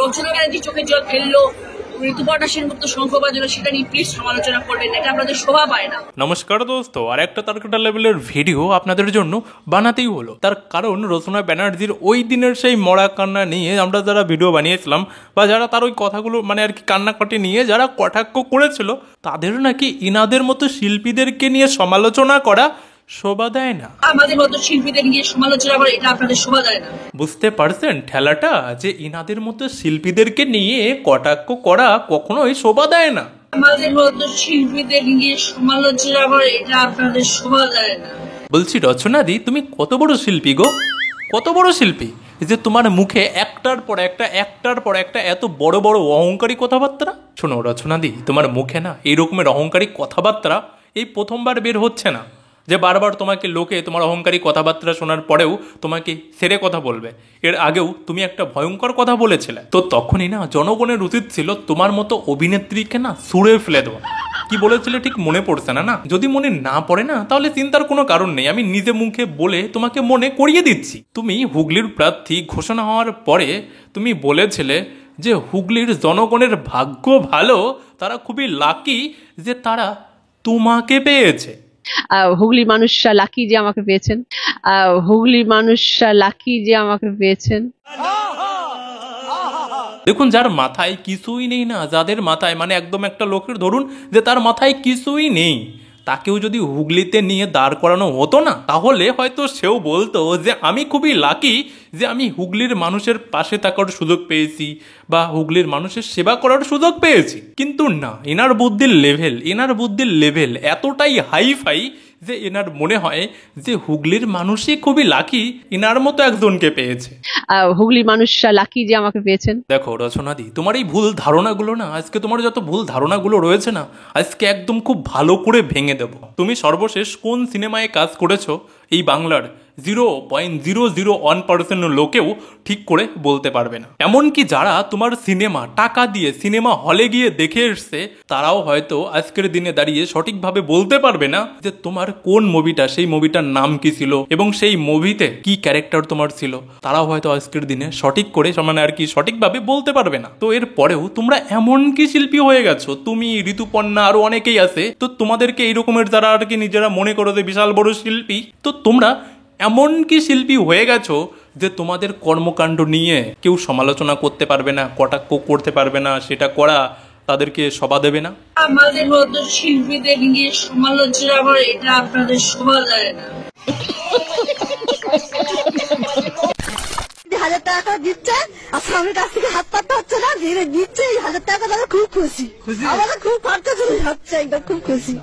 রচনা ব্যানার্জি চোখে জল ফেললো, ঋতুপর্ণা সেনগুপ্ত শঙ্খ বাজলো, সেটা নিয়ে প্লিজ সমালোচনা করবেন, এটা আপনাদের শোভা পায় না। নমস্কার দোস্ত, আর একটা তারকাটা লেভেলের ভিডিও আপনাদের জন্য বানাতেই হলো। তার কারণ রচনা ব্যানার্জির ওই দিনের সেই মরা কান্না নিয়ে আমরা যারা ভিডিও বানিয়েছিলাম, বা যারা তার ওই কথাগুলো মানে আর কি কান্নাকাটি নিয়ে যারা কটাক্ষ করেছিল, তাদের নাকি ইনাদের মতো শিল্পীদেরকে নিয়ে সমালোচনা করা শোভা দেয় না। আমাদের মতো শিল্পীদের নিয়ে সমালোচনা করা এটা আপনাদের শোভা দেয় না। বুঝতে পারছেন ঠেলাটা, যে ইনাদের মতো শিল্পীদেরকে নিয়ে কটাক্ষ করা কখনোই শোভা দেয় না। আমাদের মতো শিল্পীদের নিয়ে সমালোচনা করা এটা আপনাদের শোভা দেয় না। বলছি রচনাদি, তুমি কত বড় শিল্পী গো, কত বড় শিল্পী যে তোমার মুখে একটার পর একটা এত বড় বড় অহংকারী কথাবার্তা। শোনো রচনাদি, তোমার মুখে না এই রকমের অহংকারী কথাবার্তা এই প্রথমবার বের হচ্ছে না, যে বারবার তোমাকে লোকে তোমার অহংকারী কথাবার্তা শোনার পরেও তোমাকে সেরে কথা বলবে। এর আগেও তুমি একটা ভয়ঙ্কর কথা বলেছিলে, তো তখনই না জনগণের উচিত ছিল তোমার মতো অভিনেত্রীকে না ছুঁড়ে ফেলে দেওয়া। কি বলেছিলে ঠিক মনে পড়ছে না? না যদি মনে না পড়ে না তাহলে চিন্তার কোনো কারণ নেই, আমি নিজে মুখে বলে তোমাকে মনে করিয়ে দিচ্ছি। তুমি হুগলির প্রার্থী ঘোষণা হওয়ার পরে তুমি বলেছিলে যে হুগলির জনগণের ভাগ্য ভালো, তারা খুবই লাকি যে তারা তোমাকে পেয়েছে। হুগলির মানুষরা লাকি যে আমাকে পেয়েছেন, হুগলির মানুষরা লাকি যে আমাকে পেয়েছেন। দেখুন, যার মাথায় কিছুই নেই না, যাদের মাথায় মানে একদম একটা লোকের ধরুন যে তার মাথায় কিছুই নেই, তাকেও যদি হুগলিতে নিয়ে দাঁড় করানো হতো না, তাহলে হয়তো সেও বলতো যে আমি খুবই লাকি যে আমি হুগলির মানুষের পাশে থাকার সুযোগ পেয়েছি বা হুগলির মানুষের সেবা করার সুযোগ পেয়েছি। কিন্তু না, এনার বুদ্ধির লেভেল এতটাই হাইফাই যে এনার মনে হয় যে হুগলির মানুষই খুবই লাকি এনার মতো একজনকে পেয়েছে। হুগলির মানুষরা লাকি যে আমাকে পেয়েছেন। দেখো রচনাদি, তোমার এই ভুল ধারণাগুলো না আজকে, তোমার যত ভুল ধারণাগুলো রয়েছে না আজকে একদম খুব ভালো করে ভেঙে দেবো। তুমি সর্বশেষ কোন সিনেমায় কাজ করেছো এই বাংলার 0.001% লোকেও ঠিক করে বলতে পারবে না। এমনকি যারা তোমার সিনেমা টাকা দিয়ে সিনেমা হলে গিয়ে দেখে এসছে, তারাও হয়তো আজকের দিনে দাঁড়িয়ে সঠিকভাবে বলতে পারবে না যে তোমার কোন মুভিটা, সেই মুভিটার নাম কি ছিল এবং সেই মুভিতে কি ক্যারেক্টার তোমার ছিল। তারাও হয়তো আজকের দিনে সঠিক করে মানে আর কি সঠিকভাবে বলতে পারবে না। তো এর পরেও তোমরা এমন কি শিল্পী হয়ে গেছো, তুমি, ঋতুপর্ণা, আরো অনেকেই আছে, তো তোমাদেরকে এই রকমের যারা আর কি নিজেরা মনে করো যে বিশাল বড় শিল্পী, তো তোমরা এমন কি শিল্পী হয়ে গেছো যে তোমাদের কর্মকাণ্ড নিয়ে কেউ সমালোচনা করতে পারবে না, কটাক্ষ করতে পারবে না, সেটা করা তাদেরকে শোভা দেবে না। আমাদের মতো শিল্পীদের নিয়ে সমালোচনা করা এটা আপনাদের শোভা দেয় না। 1000 টাকা দিচ্ছে আর স্বামীর কাছ থেকে হাত পাততে হচ্ছে না, ধীরে দিচ্ছে। 1000 টাকা তারা খুব খুশি, আমাদের খুব খরচা চলে যাচ্ছে, একদম খুব খুশি।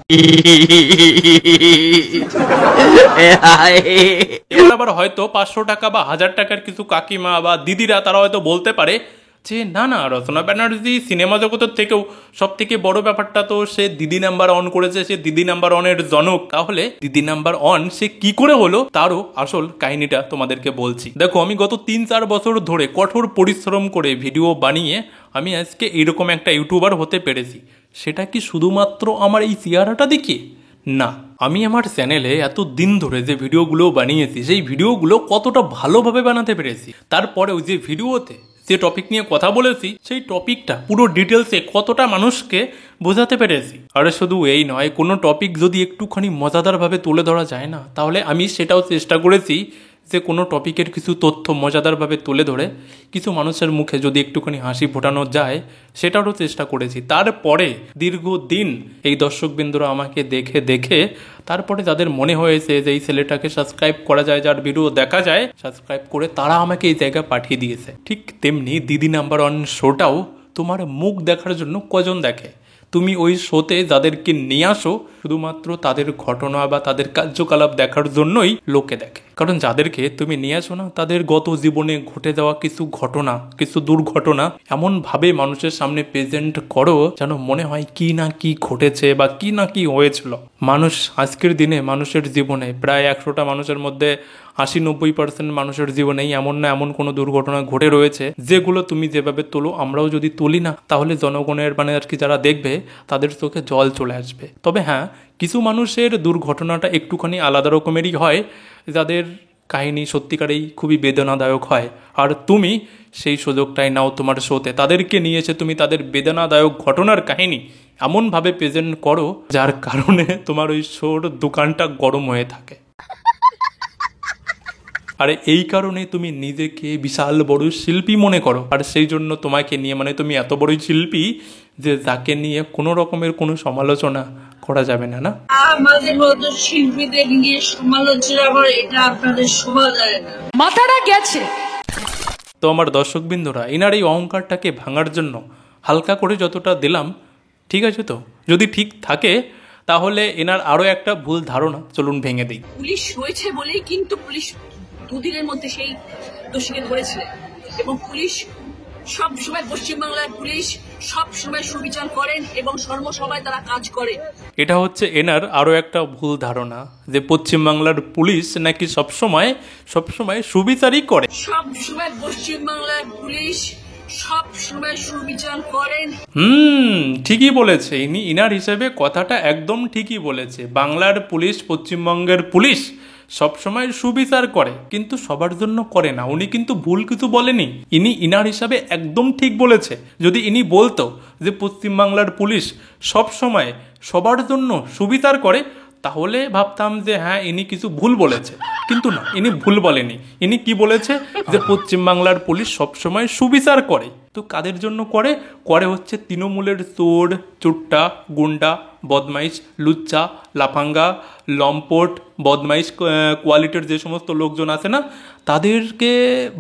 এবার আবার হয়তো 500 টাকা বা 1000 টাকার কিছু কাকিমা বা দিদিরা তারা হয়তো বলতে পারে যে না না, রচনা ব্যানার্জি সিনেমা জগতের থেকেও সব থেকে বড় ব্যাপারটা তো সে দিদি নাম্বার অন করেছে, সে দিদি নাম্বার অনের জনক। তাহলে দিদি নাম্বার অন সে কি করে হলো, তারও আসল কাহিনীটা তোমাদেরকে বলছি। দেখো, আমি গত 3-4 বছর ধরে কঠোর পরিশ্রম করে ভিডিও বানিয়ে আমি আজকে এইরকম একটা ইউটিউবার হতে পেরেছি। সেটা কি শুধুমাত্র আমার এই চেহারাটা দেখিয়ে? না, আমি আমার চ্যানেলে এত দিন ধরে যে ভিডিওগুলো বানিয়েছি, সেই ভিডিওগুলো কতটা ভালোভাবে বানাতে পেরেছি, তারপরেও যে ভিডিওতে যে টপিক নিয়ে কথা বলেছি সেই টপিকটা পুরো ডিটেলসে কতটা মানুষকে বোঝাতে পেরেছি। আর শুধু এই নয়, কোনো টপিক যদি একটুখানি মজাদারভাবে তুলে ধরা যায় না, তাহলে আমি সেটাও চেষ্টা করেছি যে কোনো টপিকের কিছু তথ্য মজাদারভাবে তুলে ধরে কিছু মানুষের মুখে যদি একটুখানি হাসি ফোটানো যায়, সেটারও চেষ্টা করেছি। তারপরে দীর্ঘদিন এই দর্শকবৃন্দরা আমাকে দেখে দেখে তারপরে যাদের মনে হয়েছে যে এই ছেলেটাকে সাবস্ক্রাইব করা যায়, যার ভিডিও দেখা যায়, সাবস্ক্রাইব করে তারা আমাকে এই জায়গায় পাঠিয়ে দিয়েছে। ঠিক তেমনি দিদি নাম্বার ওয়ান শোটাও তোমার মুখ দেখার জন্য কজন দেখে? তুমি ওই শোতে যাদেরকে নিয়ে আসো শুধুমাত্র তাদের ঘটনা বা তাদের কার্যকলাপ দেখার জন্যই লোকে দেখে। কারণ যাদেরকে তুমি নিয়ে আসো না, তাদের গত জীবনে ঘটে যাওয়া কিছু ঘটনা, কিছু দুর্ঘটনা এমনভাবে মানুষের সামনে প্রেজেন্ট করো যেন মনে হয় কি না কি ঘটেছে বা কি না কি হয়েছিল। মানুষ আজকের দিনে মানুষের জীবনে প্রায় 100টা মানুষের মধ্যে 80-90% মানুষের জীবনেই এমন না এমন কোনো দুর্ঘটনা ঘটে রয়েছে, যেগুলো তুমি যেভাবে তোলো আমরাও যদি তুলি না, তাহলে জনগণের মানে আর কি যারা দেখবে তাদের চোখে জল চলে আসবে। তবে হ্যাঁ, কিছু মানুষের দুর্ঘটনাটা একটুখানি আলাদা রকমেরই হয়, যাদের কাহিনী সত্যিকারেই খুবই বেদনাদায়ক হয়। আর তুমি সেই সুযোগটাই নাও তোমার শোতে, তাদেরকে নিয়ে এসে তুমি তাদের বেদনাদায়ক ঘটনার কাহিনী এমনভাবে প্রেজেন্ট করো যার কারণে তোমার ওই শোর দোকানটা গরম হয়ে থাকে। আর এই কারণে তুমি নিজেকে বিশাল বড় শিল্পী মনে করো, আর সেই জন্য তোমাকে নিয়ে মানে তুমি এত বড় শিল্পী যে যাকে নিয়ে কোনো রকমের কোনো সমালোচনা করা যাবে না, না? আমাদের মতো শিল্পীদের নিয়ে সমালোচনা করে এটা আপনাদের শোভা যায় না। মাথাটা গেছে। তো আমার দর্শকবৃন্দরা, এনার এই অহংকারটাকে ভাঙার জন্য হালকা করে যতটা দিলাম, ঠিক আছে তো? যদি ঠিক থাকে তাহলে এনার আরও একটা ভুল ধারণা চলুন ভেঙে দিই। পুলিশ হয়েছে বলেই কিন্তু পুলিশ দুদিনের মধ্যে সেই দোষীকে ধরেছিলেন, এবং পুলিশ সব সময়, পশ্চিমবাংলার পুলিশ সব সময় সুবিচার করেন এবং সর্বসময় তারা কাজ করে। এটা হচ্ছে এনার আরও একটা ভুল ধারণা যে পশ্চিমবাংলার পুলিশ নাকি সবসময় সুবিচারই করে। সব সময় পশ্চিমবাংলার পুলিশ সব সময় সুবিচার করেন। ঠিকই বলেছে ইনার হিসেবে কথাটা একদম ঠিকই বলেছে। বাংলার পুলিশ, পশ্চিমবঙ্গের পুলিশ সবসময় সুবিচার করে, কিন্তু সবার জন্য করে না। উনি কিন্তু ভুল কিছু বলেনি, ইনার হিসাবে একদম ঠিক বলেছে। যদি ইনি বলতো যে পশ্চিমবাংলার পুলিশ সবসময় সবার জন্য সুবিচার করে, তাহলে ভাবতাম যে হ্যাঁ ইনি কিছু ভুল বলেছে, কিন্তু না, ইনি ভুল বলেনি। ইনি কি বলেছে যে পশ্চিমবাংলার পুলিশ সবসময় সুবিচার করে। তো কাদের জন্য করে? করে হচ্ছে তৃণমূলের চোর, চুট্টা, গুন্ডা, বদমাইশ, লুচ্চা, লাফাঙ্গা, লম্পট, বদমাইশ কোয়ালিটির যে সমস্ত লোকজন আছে না, তাদেরকে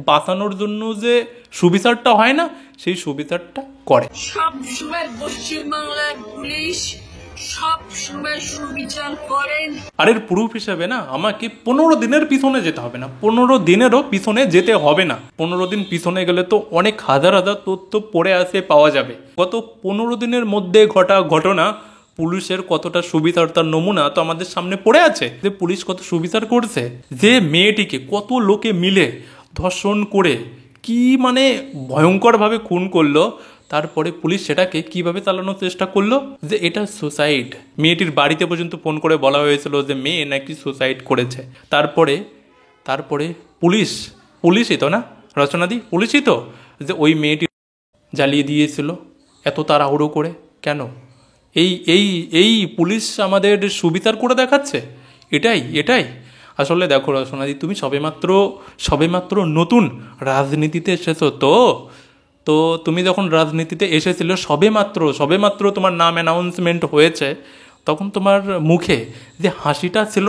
বাঁচানোর জন্য যে সুবিচারটা হয় না, সেই সুবিচারটা করে। সব সময় পশ্চিমবাংলার পুলিশ সব সময় সুবিচার করেন। আর এর প্রুফ হিসেবে না আমাকে 15 দিনের পিছনে যেতে হবে না, 15 দিনেরও পিছনে যেতে হবে না। 15 দিন পিছনে গেলে তো অনেক হাজার তথ্য পড়ে আসে, পাওয়া যাবে। গত 15 দিনের মধ্যে ঘটা ঘটনা, পুলিশের কতটা সুবিচার তার নমুনা তো আমাদের সামনে পড়ে আছে, যে পুলিশ কত সুবিচার করছে। যে মেয়েটিকে কত লোকে মিলে ধর্ষণ করে কি মানে ভয়ঙ্করভাবে খুন করলো, তারপরে পুলিশ সেটাকে কিভাবে চালানোর চেষ্টা করলো যে এটা সুসাইড। মেয়েটির বাড়িতে পর্যন্ত ফোন করে বলা হয়েছিল যে মেয়ে নাকি সুসাইড করেছে। তারপরে পুলিশই তো না রচনাদি, পুলিশই তো যে ওই মেয়েটি জ্বালিয়ে দিয়েছিল এত তাড়াহুড়ো করে। কেন? এই পুলিশ আমাদের সুবিচার করে দেখাচ্ছে, এটাই আসলে। দেখো রচনাদি, তুমি সবেমাত্র নতুন রাজনীতিতে এসেছো তো তুমি যখন রাজনীতিতে এসেছিল সবেমাত্র তোমার নাম অ্যানাউন্সমেন্ট হয়েছে, তখন তোমার মুখে যে হাসিটা ছিল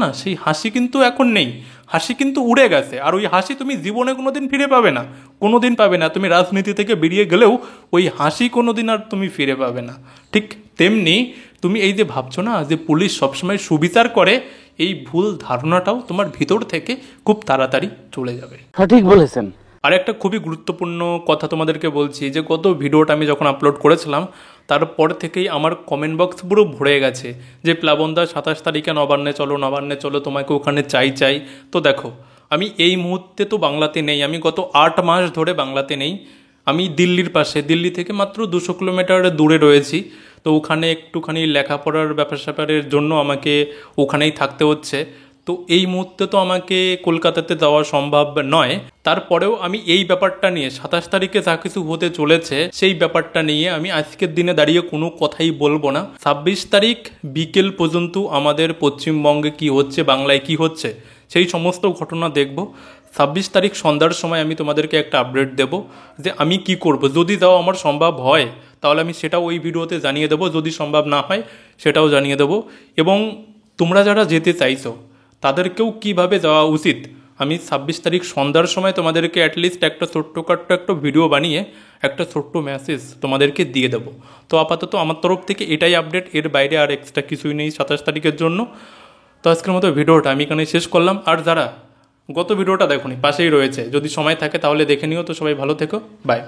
না, সেই হাসি কিন্তু এখন নেই। হাসি কিন্তু উড়ে গেছে। আর ওই হাসি তুমি জীবনে কোনোদিন ফিরে পাবে না। তুমি রাজনীতি থেকে বেরিয়ে গেলেও ওই হাসি কোনোদিন আর তুমি ফিরে পাবে না। ঠিক তেমনি তুমি এই যে ভাবছো না যে পুলিশ সবসময় সুবিচার করে, এই ভুল ধারণাটাও তোমার ভিতর থেকে খুব তাড়াতাড়ি চলে যাবে। সঠিক বলেছেন। আর একটা খুবই গুরুত্বপূর্ণ কথা তোমাদেরকে বলছি, যে গত ভিডিওটা আমি যখন আপলোড করেছিলাম তারপর থেকেই আমার কমেন্ট বক্স পুরো ভরে গেছে যে প্লাবনদা 27 তারিখে নবান্নে চলো, তোমাকে ওখানে চাই। তো দেখো, আমি এই মুহূর্তে তো বাংলাতে নেই, আমি গত 8 মাস ধরে বাংলাতে নেই। আমি দিল্লির পাশে, দিল্লি থেকে মাত্র 200 কিলোমিটার দূরে রয়েছি। তো ওখানে একটুখানি লেখাপড়ার ব্যাপারের জন্য আমাকে ওখানেই থাকতে হচ্ছে। তো এই মুহূর্তে তো আমাকে কলকাতাতে যাওয়া সম্ভব নয়। তারপরেও আমি এই ব্যাপারটা নিয়ে 27 তারিখে যা কিছু হতে চলেছে সেই ব্যাপারটা নিয়ে আমি আজকের দিনে দাঁড়িয়ে কোনো কথাই বলবো না। 26 তারিখ বিকেল পর্যন্ত আমাদের পশ্চিমবঙ্গে কি হচ্ছে, বাংলায় কি হচ্ছে, সেই সমস্ত ঘটনা দেখব। 26 তারিখ সন্ধ্যার সময় আমি তোমাদেরকে একটা আপডেট দেব যে আমি কি করব। যদি যাওয়া আমার সম্ভব হয় তাহলে আমি সেটাও ওই ভিডিওতে জানিয়ে দেবো, যদি সম্ভব না হয় সেটাও জানিয়ে দেবো। এবং তোমরা যারা যেতে চাইছো তাদেরকেও কিভাবে যাওয়া উচিত আমি 26 তারিখ সন্ধ্যার সময় তোমাদেরকে অ্যাটলিস্ট একটা ছোট্টখাট্ট একটা ভিডিও বানিয়ে একটা ছোট্ট মেসেজ তোমাদেরকে দিয়ে দেবো। তো আপাতত আমার তরফ থেকে এটাই আপডেট, এর বাইরে আর এক্সট্রা কিছুই নেই 27 তারিখের জন্য। তো আজকের মতো ভিডিওটা আমি এখানে শেষ করলাম। আর যারা গত ভিডিওটা দেখোনি পাশেই রয়েছে, যদি সময় থাকে তাহলে দেখে নিও। তো সবাই ভালো থেকো, বাই।